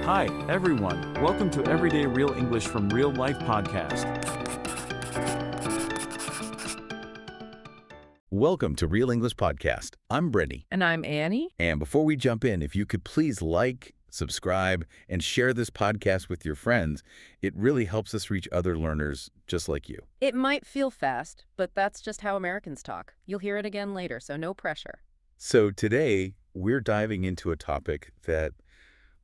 Hi, everyone. Welcome to Everyday Real English from Real Life podcast. Welcome to Real English Podcast. I'm Brittany. And I'm Annie. And before we jump in, if you could please like, subscribe, and share this podcast with your friends, it really helps us reach other learners just like you. It might feel fast, but that's just how Americans talk. You'll hear it again later, so no pressure. So today, we're diving into a topic that,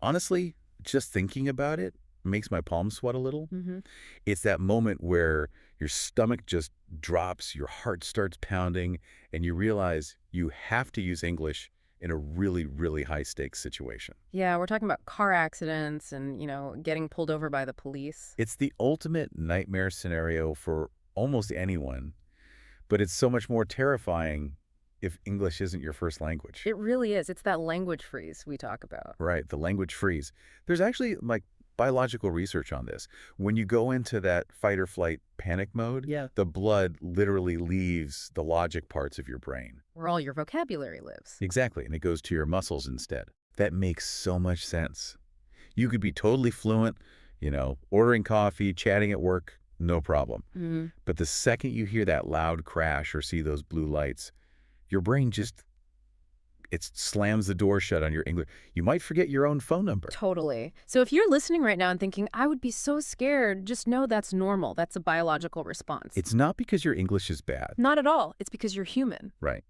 honestly, just thinking about it makes my palms sweat a little. It's that moment where your stomach just drops, your heart starts pounding, and you realize you have to use English in a really, really high-stakes situation. Yeah, we're talking about car accidents and, getting pulled over by the police. It's the ultimate nightmare scenario for almost anyone, but it's so much more terrifying if English isn't your first language. It really is. It's that language freeze we talk about. Right, the language freeze. There's actually, biological research on this. When you go into that fight or flight panic mode, the blood literally leaves the logic parts of your brain. Where all your vocabulary lives. Exactly, and it goes to your muscles instead. That makes so much sense. You could be totally fluent, ordering coffee, chatting at work, no problem. But the second you hear that loud crash or see those blue lights, your brain just it slams the door shut on your English. You might forget your own phone number. Totally. So if you're listening right now and thinking, I would be so scared, just know that's normal. That's a biological response. It's not because your English is bad. Not at all. It's because you're human. Right.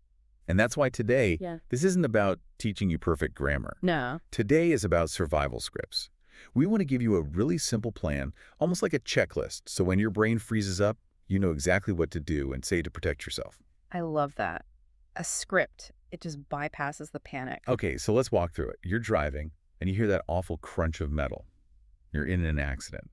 And that's why today, this isn't about teaching you perfect grammar. No. Today is about survival scripts. We want to give you a really simple plan, almost like a checklist, so when your brain freezes up, you know exactly what to do and say to protect yourself. I love that. A script. It just bypasses the panic. Okay, so let's walk through it. You're driving, and you hear that awful crunch of metal. You're in an accident.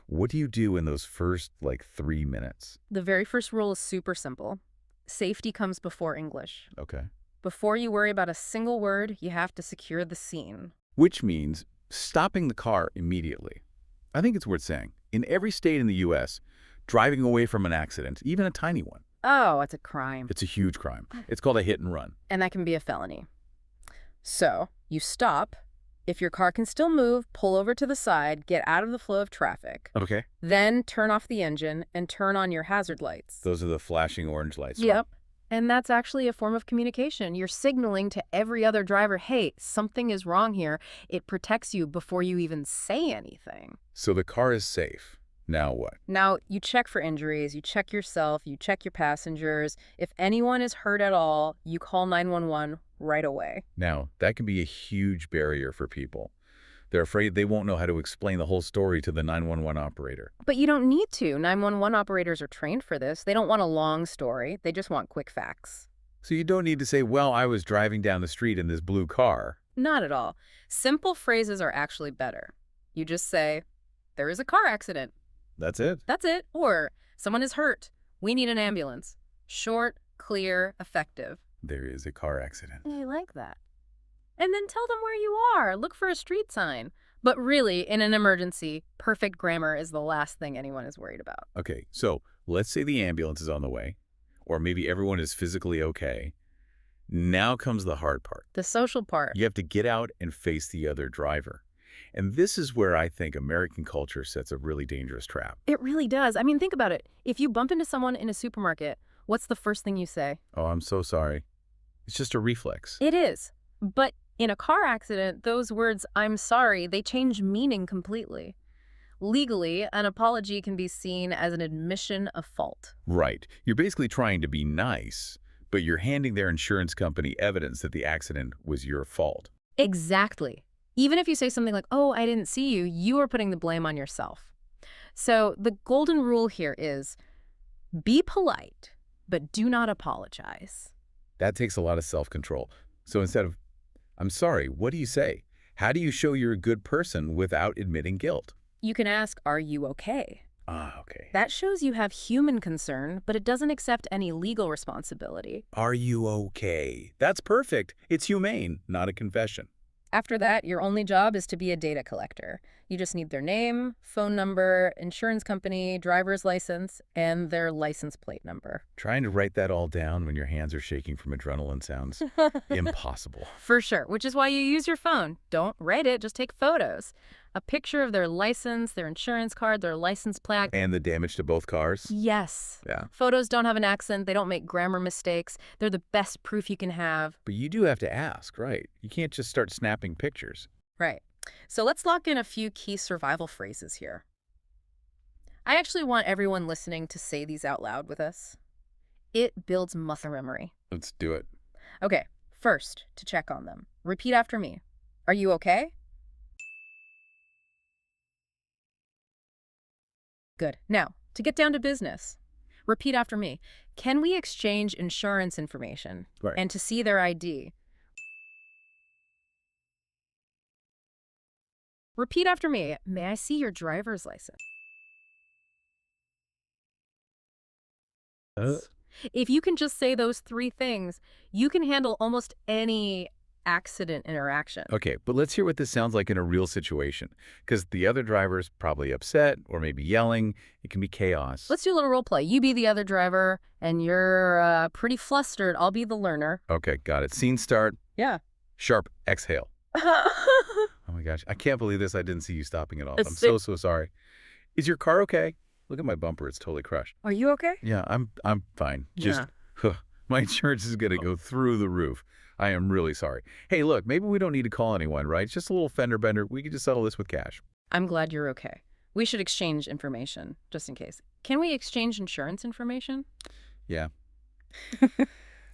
What do you do in those first, 3 minutes? The very first rule is super simple. Safety comes before English. Okay. Before you worry about a single word, you have to secure the scene. Which means stopping the car immediately. I think it's worth saying. In every state in the U.S., driving away from an accident, even a tiny one, oh, it's a crime. it's a huge crime. It's called a hit and run. And that can be a felony. So, you stop. If your car can still move, pull over to the side, get out of the flow of traffic. Okay. Then turn off the engine and turn on your hazard lights. Those are the flashing orange lights. Yep. And that's actually a form of communication. You're signaling to every other driver, hey, something is wrong here. It protects you before you even say anything. So the car is safe. Now what? Now, you check for injuries, you check yourself, you check your passengers. If anyone is hurt at all, you call 911 right away. Now, that can be a huge barrier for people. They're afraid they won't know how to explain the whole story to the 911 operator. But you don't need to. 911 operators are trained for this. They don't want a long story. They just want quick facts. So you don't need to say, well, I was driving down the street in this blue car. Not at all. Simple phrases are actually better. You just say, there is a car accident. That's it. That's it. Or, someone is hurt. We need an ambulance. Short, clear, effective. There is a car accident. I like that. And then tell them where you are. Look for a street sign. But really, in an emergency, perfect grammar is the last thing anyone is worried about. Okay, so let's say the ambulance is on the way, or maybe everyone is physically okay. Now comes the hard part. The social part. You have to get out and face the other driver. And this is where I think American culture sets a really dangerous trap. It really does. I mean, think about it. If you bump into someone in a supermarket, what's the first thing you say? Oh, I'm so sorry. It's just a reflex. It is. But in a car accident, those words, I'm sorry, they change meaning completely. Legally, an apology can be seen as an admission of fault. Right. You're basically trying to be nice, but you're handing their insurance company evidence that the accident was your fault. Exactly. Even if you say something like, oh, I didn't see you, you are putting the blame on yourself. So the golden rule here is be polite, but do not apologize. That takes a lot of self-control. So instead of, I'm sorry, what do you say? How do you show you're a good person without admitting guilt? You can ask, are you okay? Ah, okay. That shows you have human concern, but it doesn't accept any legal responsibility. Are you okay? That's perfect. It's humane, not a confession. After that, your only job is to be a data collector. You just need their name, phone number, insurance company, driver's license, and their license plate number. Trying to write that all down when your hands are shaking from adrenaline sounds impossible. For sure, which is why you use your phone. Don't write it, just take photos. A picture of their license, their insurance card, their license plaque. And the damage to both cars? Yes. Yeah. Photos don't have an accent. They don't make grammar mistakes. They're the best proof you can have. But you do have to ask, right? You can't just start snapping pictures. Right. So let's lock in a few key survival phrases here. I actually want everyone listening to say these out loud with us. It builds muscle memory. Let's do it. Okay, first, to check on them. Repeat after me. Are you okay? Good. Now, to get down to business. Repeat after me. Can we exchange insurance information? Right. And to see their ID. Repeat after me. May I see your driver's license? If you can just say those three things, you can handle almost any accident interaction. Okay, but let's hear what this sounds like in a real situation. Because the other driver's probably upset or maybe yelling. It can be chaos. Let's do a little role play. You be the other driver, and you're pretty flustered. I'll be the learner. Okay, got it. Scene start. Yeah. Sharp exhale. Oh my gosh, I can't believe this. I didn't see you stopping at all. I'm so sorry. Is your car okay? Look at my bumper. It's totally crushed. Are you okay? Yeah, I'm fine. Just, my insurance is going to go through the roof. I am really sorry. Hey, look, maybe we don't need to call anyone, right? It's just a little fender bender. We could just settle this with cash. I'm glad you're okay. We should exchange information, just in case. Can we exchange insurance information? Yeah.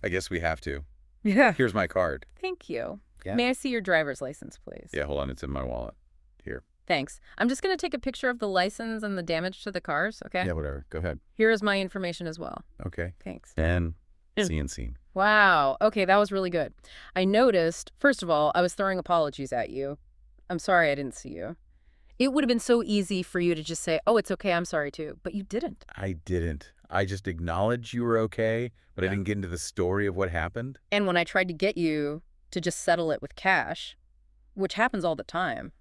I guess we have to. Yeah. Here's my card. Thank you. Yeah. May I see your driver's license, please? Yeah, hold on. It's in my wallet. Here. Thanks. I'm just going to take a picture of the license and the damage to the cars, okay? Yeah, whatever. Go ahead. Here is my information as well. Okay. Thanks. And scene. Wow. Okay, that was really good. I noticed, first of all, I was throwing apologies at you. I'm sorry I didn't see you. It would have been so easy for you to just say, oh, it's okay, I'm sorry too. But you didn't. I didn't. I just acknowledged you were okay, but I didn't get into the story of what happened. And when I tried to get you to just settle it with cash, which happens all the time.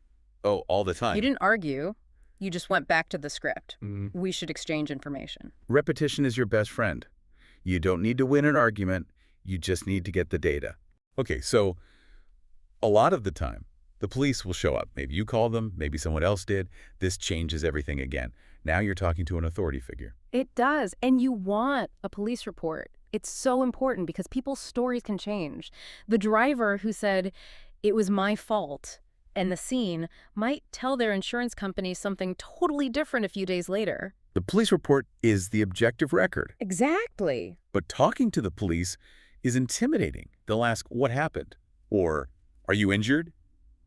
Oh, all the time? You didn't argue. You just went back to the script. Mm-hmm. We should exchange information. Repetition is your best friend. You don't need to win an argument. You just need to get the data. Okay, so a lot of the time, the police will show up. Maybe you called them, maybe someone else did. This changes everything again. Now you're talking to an authority figure. It does, and you want a police report. It's so important because people's stories can change. The driver who said, it was my fault, and the scene might tell their insurance company something totally different a few days later. The police report is the objective record. Exactly. But talking to the police is intimidating. They'll ask, what happened? Or, are you injured?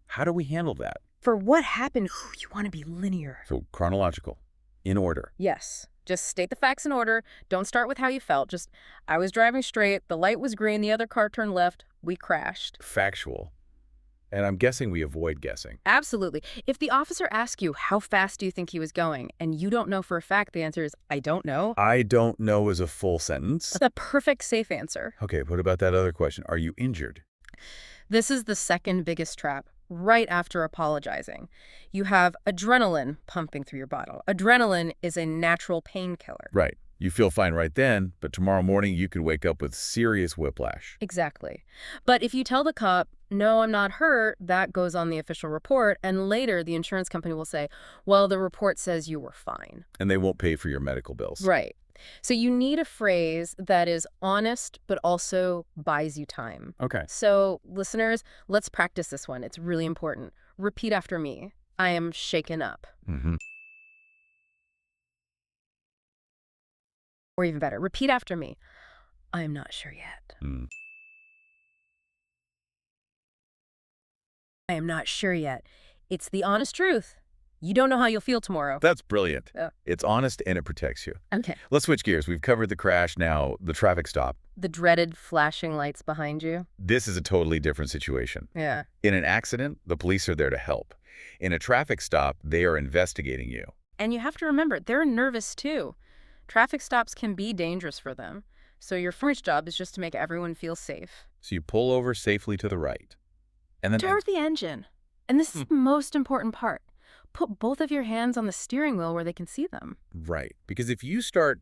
How do we handle that? For what happened, you want to be linear. So chronological, in order. Yes. Just state the facts in order. Don't start with how you felt. Just, I was driving straight, the light was green, the other car turned left, we crashed. Factual. And I'm guessing we avoid guessing. Absolutely. If the officer asks you, how fast do you think he was going, and you don't know for a fact, the answer is, I don't know. I don't know is a full sentence. That's a perfect safe answer. Okay, what about that other question? Are you injured? This is the second biggest trap, right after apologizing. You have adrenaline pumping through your body. Adrenaline is a natural painkiller. Right. You feel fine right then, but tomorrow morning you could wake up with serious whiplash. Exactly. But if you tell the cop, no, I'm not hurt, that goes on the official report, and later the insurance company will say, well, the report says you were fine. And they won't pay for your medical bills. Right. So you need a phrase that is honest, but also buys you time. Okay. So listeners, let's practice this one. It's really important. Repeat after me. I am shaken up. Mm-hmm. Or even better, repeat after me. I am not sure yet. Mm. I am not sure yet. It's the honest truth. You don't know how you'll feel tomorrow. That's brilliant. Yeah. It's honest and it protects you. Okay. Let's switch gears. We've covered the crash, now the traffic stop. The dreaded flashing lights behind you. This is a totally different situation. Yeah. In an accident, the police are there to help. In a traffic stop, they are investigating you. And you have to remember, they're nervous too. Traffic stops can be dangerous for them. So your first job is just to make everyone feel safe. So you pull over safely to the right. And then Start the engine. And this is the most important part. Put both of your hands on the steering wheel where they can see them. Right. Because if you start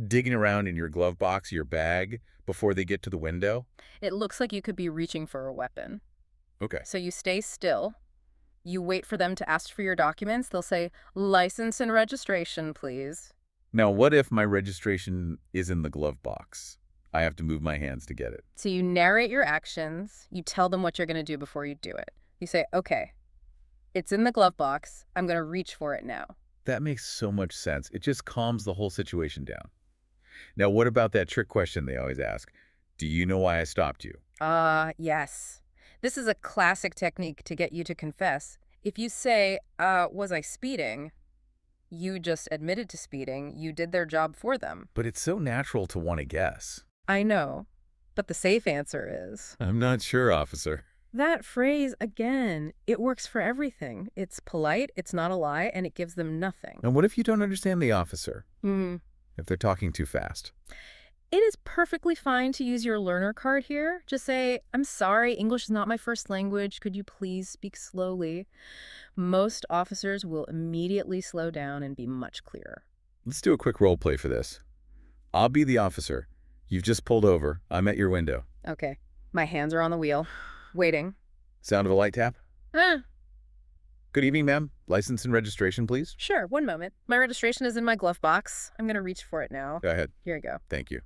digging around in your glove box, your bag, before they get to the window. It looks like you could be reaching for a weapon. Okay. So you stay still. You wait for them to ask for your documents. They'll say, license and registration, please. Now, what if my registration is in the glove box? I have to move my hands to get it. So you narrate your actions. You tell them what you're going to do before you do it. You say, okay, it's in the glove box. I'm going to reach for it now. That makes so much sense. It just calms the whole situation down. Now, what about that trick question they always ask? Do you know why I stopped you? Yes. This is a classic technique to get you to confess. If you say, was I speeding? You just admitted to speeding. You did their job for them. But it's so natural to want to guess. I know, but the safe answer is... I'm not sure, officer. That phrase, again, it works for everything. It's polite, it's not a lie, and it gives them nothing. And what if you don't understand the officer? If they're talking too fast? It is perfectly fine to use your learner card here. Just say, I'm sorry, English is not my first language. Could you please speak slowly? Most officers will immediately slow down and be much clearer. Let's do a quick role play for this. I'll be the officer. You've just pulled over. I'm at your window. Okay. My hands are on the wheel. Waiting. Sound of a light tap? Good evening, ma'am. License and registration, please. Sure, one moment. My registration is in my glove box. I'm going to reach for it now. Go ahead. Here you go. Thank you.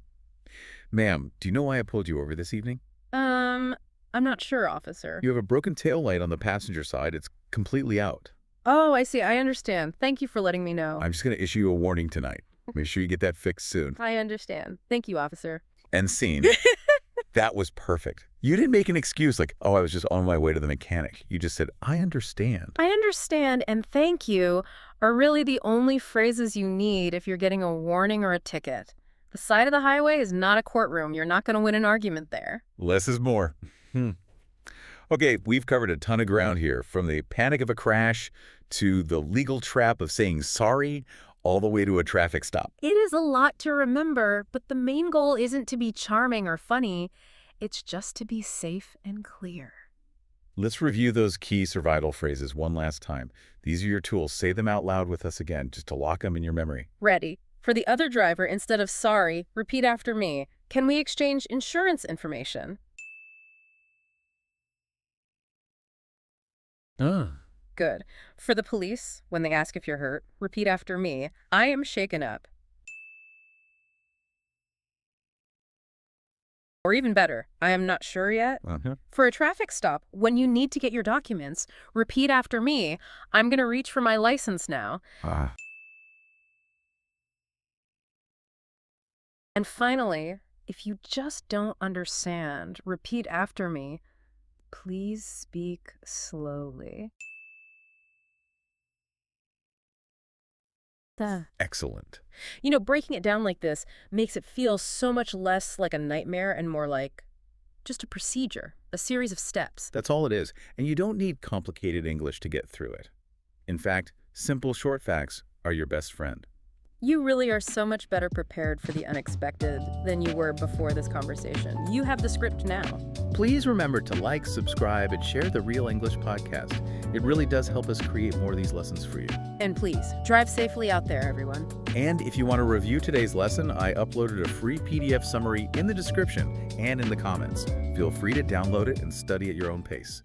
Ma'am, do you know why I pulled you over this evening? I'm not sure, officer. You have a broken tail light on the passenger side. It's completely out. Oh, I see. I understand. Thank you for letting me know. I'm just going to issue you a warning tonight. Make sure you get that fixed soon. I understand. Thank you, officer. End scene. That was perfect. You didn't make an excuse like, oh, I was just on my way to the mechanic. You just said, I understand. I understand and thank you are really the only phrases you need if you're getting a warning or a ticket. The side of the highway is not a courtroom. You're not going to win an argument there. Less is more. Okay, we've covered a ton of ground here, from the panic of a crash to the legal trap of saying sorry, all the way to a traffic stop. It is a lot to remember, but the main goal isn't to be charming or funny. It's just to be safe and clear. Let's review those key survival phrases one last time. These are your tools. Say them out loud with us again, just to lock them in your memory. Ready. For the other driver, instead of sorry, repeat after me. Can we exchange insurance information? Good. For the police, when they ask if you're hurt, repeat after me. I am shaken up. Or even better, I am not sure yet. For a traffic stop, when you need to get your documents, repeat after me. I'm going to reach for my license now. And finally, if you just don't understand, repeat after me. Please speak slowly. Excellent. You know, breaking it down like this makes it feel so much less like a nightmare and more like just a procedure, a series of steps. That's all it is. And you don't need complicated English to get through it. In fact, simple short facts are your best friend. You really are so much better prepared for the unexpected than you were before this conversation. You have the script now. Please remember to like, subscribe, and share the Real English podcast. It really does help us create more of these lessons for you. And please, drive safely out there, everyone. And if you want to review today's lesson, I uploaded a free PDF summary in the description and in the comments. Feel free to download it and study at your own pace.